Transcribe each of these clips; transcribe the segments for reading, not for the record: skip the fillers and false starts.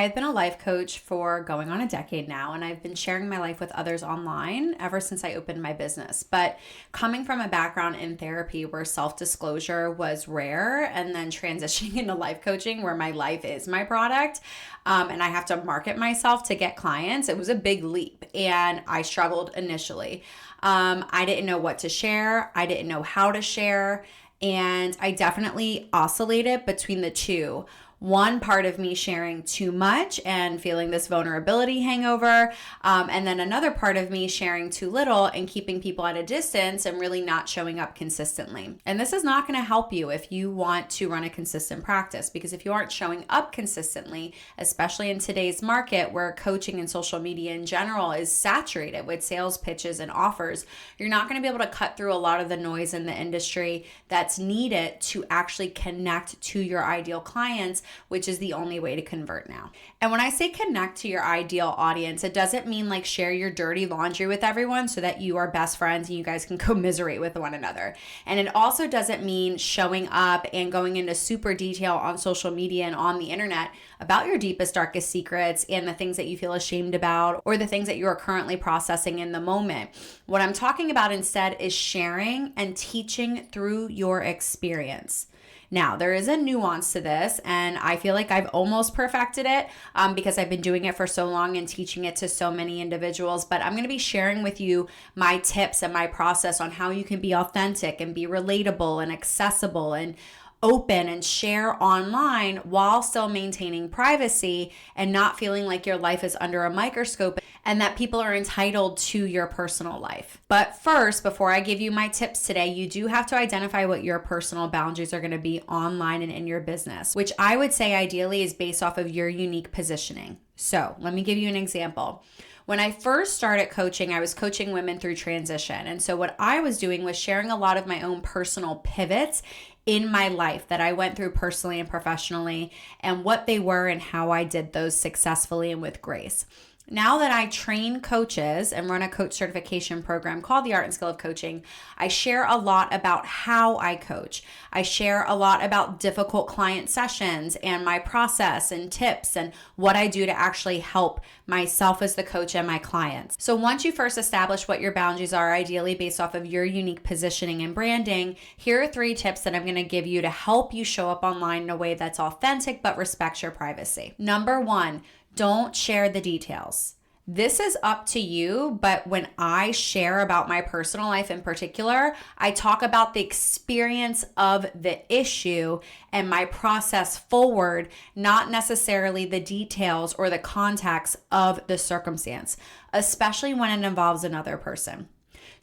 I've been a life coach for going on a decade now, and I've been sharing my life with others online ever since I opened my business. But coming from a background in therapy where self-disclosure was rare, and then transitioning into life coaching where my life is my product, and I have to market myself to get clients, it was a big leap, and I struggled initially. I didn't know what to share. I didn't know how to share, and I definitely oscillated between the two. One part of me sharing too much and feeling this vulnerability hangover, and then another part of me sharing too little and keeping people at a distance and really not showing up consistently. And this is not going to help you if you want to run a consistent practice, because if you aren't showing up consistently, especially in today's market where coaching and social media in general is saturated with sales pitches and offers, you're not going to be able to cut through a lot of the noise in the industry that's needed to actually connect to your ideal clients, which is the only way to convert now. And when I say connect to your ideal audience, it doesn't mean like share your dirty laundry with everyone so that you are best friends and you guys can commiserate with one another. And it also doesn't mean showing up and going into super detail on social media and on the internet about your deepest, darkest secrets and the things that you feel ashamed about or the things that you are currently processing in the moment. What I'm talking about instead is sharing and teaching through your experience. Now, there is a nuance to this, and I feel like I've almost perfected it because I've been doing it for so long and teaching it to so many individuals. But I'm going to be sharing with you my tips and my process on how you can be authentic and be relatable and accessible and open and share online while still maintaining privacy and not feeling like your life is under a microscope and that people are entitled to your personal life. But first, before I give you my tips today, you do have to identify what your personal boundaries are going to be online and in your business, which I would say ideally is based off of your unique positioning. So let me give you an example. When I first started coaching, I was coaching women through transition. And so what I was doing was sharing a lot of my own personal pivots in my life that I went through personally and professionally, and what they were and how I did those successfully and with grace. Now that I train coaches and run a coach certification program called the Art and Skill of Coaching, I share a lot about how I coach. I share a lot about difficult client sessions and my process and tips and what I do to actually help myself as the coach and my clients. So once you first establish what your boundaries are, ideally based off of your unique positioning and branding, here are 3 tips that I'm going to give you to help you show up online in a way that's authentic but respects your privacy. Number 1, don't share the details. This is up to you, but when I share about my personal life in particular, I talk about the experience of the issue and my process forward, not necessarily the details or the context of the circumstance, especially when it involves another person.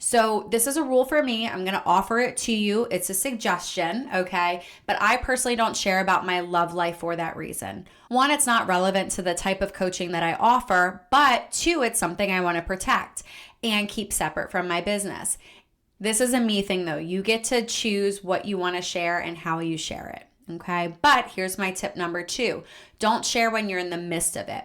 So this is a rule for me. I'm going to offer it to you. It's a suggestion, okay? But I personally don't share about my love life for that reason. 1, it's not relevant to the type of coaching that I offer, but 2, it's something I want to protect and keep separate from my business. This is a me thing though. You get to choose what you want to share and how you share it, okay? But here's my tip number 2. Don't share when you're in the midst of it.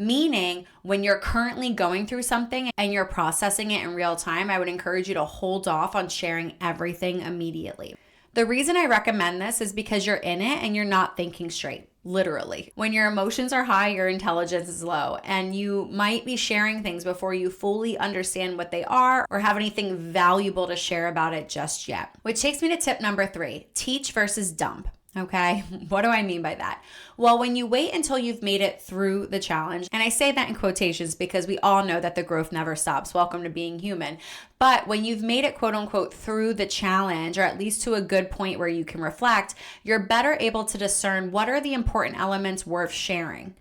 Meaning when you're currently going through something and you're processing it in real time, I would encourage you to hold off on sharing everything immediately. The reason I recommend this is because you're in it and you're not thinking straight, literally. When your emotions are high, your intelligence is low, and you might be sharing things before you fully understand what they are or have anything valuable to share about it just yet. Which takes me to tip number 3, teach versus dump. Okay, what do I mean by that? Well, when you wait until you've made it through the challenge, and I say that in quotations because we all know that the growth never stops. Welcome to being human. But when you've made it, quote unquote, through the challenge, or at least to a good point where you can reflect, you're better able to discern what are the important elements worth sharing.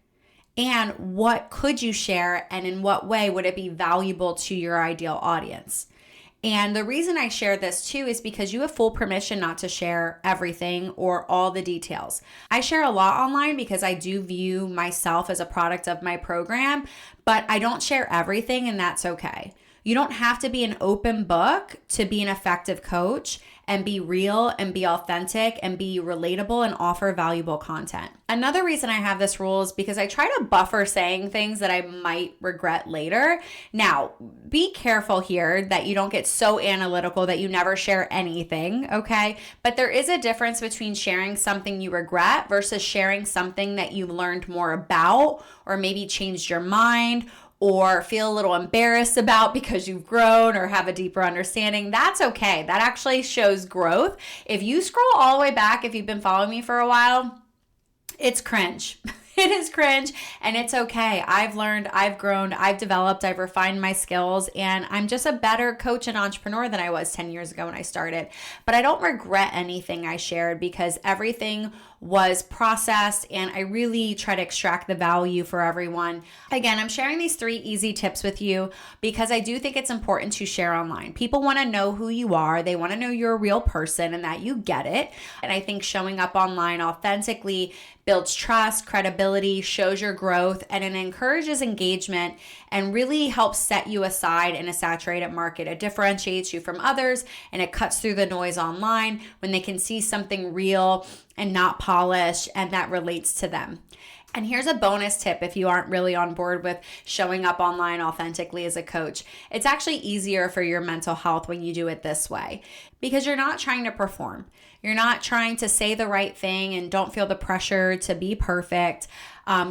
And what could you share, and in what way would it be valuable to your ideal audience? And the reason I share this too is because you have full permission not to share everything or all the details. I share a lot online because I do view myself as a product of my program, but I don't share everything, and that's okay. You don't have to be an open book to be an effective coach and be real and be authentic and be relatable and offer valuable content. Another reason I have this rule is because I try to buffer saying things that I might regret later. Now, be careful here that you don't get so analytical that you never share anything, okay? But there is a difference between sharing something you regret versus sharing something that you learned more about or maybe changed your mind or feel a little embarrassed about because you've grown or have a deeper understanding. That's okay. That actually shows growth. If you scroll all the way back, if you've been following me for a while, it's cringe. It is cringe and it's okay. I've learned, I've grown, I've developed, I've refined my skills, and I'm just a better coach and entrepreneur than I was 10 years ago when I started. But I don't regret anything I shared because everything was processed and I really try to extract the value for everyone. Again, I'm sharing these 3 easy tips with you because I do think it's important to share online. People want to know who you are. They want to know you're a real person and that you get it. And I think showing up online authentically builds trust, credibility, shows your growth, and it encourages engagement and really helps set you aside in a saturated market. It differentiates you from others and it cuts through the noise online when they can see something real and not polished and that relates to them. And here's a bonus tip if you aren't really on board with showing up online authentically as a coach. It's actually easier for your mental health when you do it this way because you're not trying to perform. You're not trying to say the right thing and don't feel the pressure to be perfect.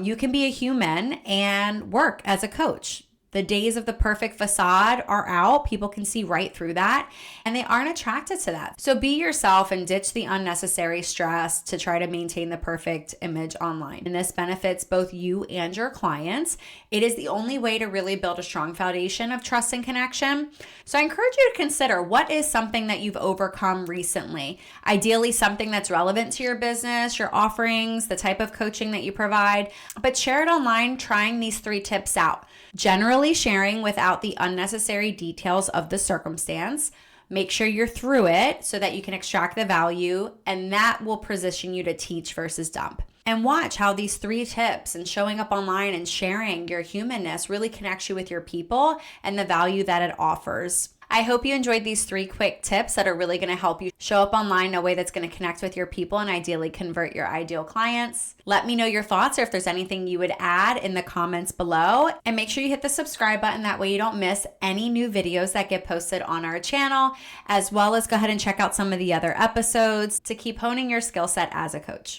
You can be a human and work as a coach. The days of the perfect facade are out. People can see right through that and they aren't attracted to that. So be yourself and ditch the unnecessary stress to try to maintain the perfect image online. And this benefits both you and your clients. It is the only way to really build a strong foundation of trust and connection. So I encourage you to consider what is something that you've overcome recently. Ideally, something that's relevant to your business, your offerings, the type of coaching that you provide, but share it online trying these 3 tips out. Generally sharing without the unnecessary details of the circumstance. Make sure you're through it so that you can extract the value, and that will position you to teach versus dump. And watch how these 3 tips and showing up online and sharing your humanness really connects you with your people and the value that it offers. I hope you enjoyed these 3 quick tips that are really going to help you show up online in a way that's going to connect with your people and ideally convert your ideal clients. Let me know your thoughts or if there's anything you would add in the comments below. And make sure you hit the subscribe button. That way you don't miss any new videos that get posted on our channel, as well as go ahead and check out some of the other episodes to keep honing your skill set as a coach.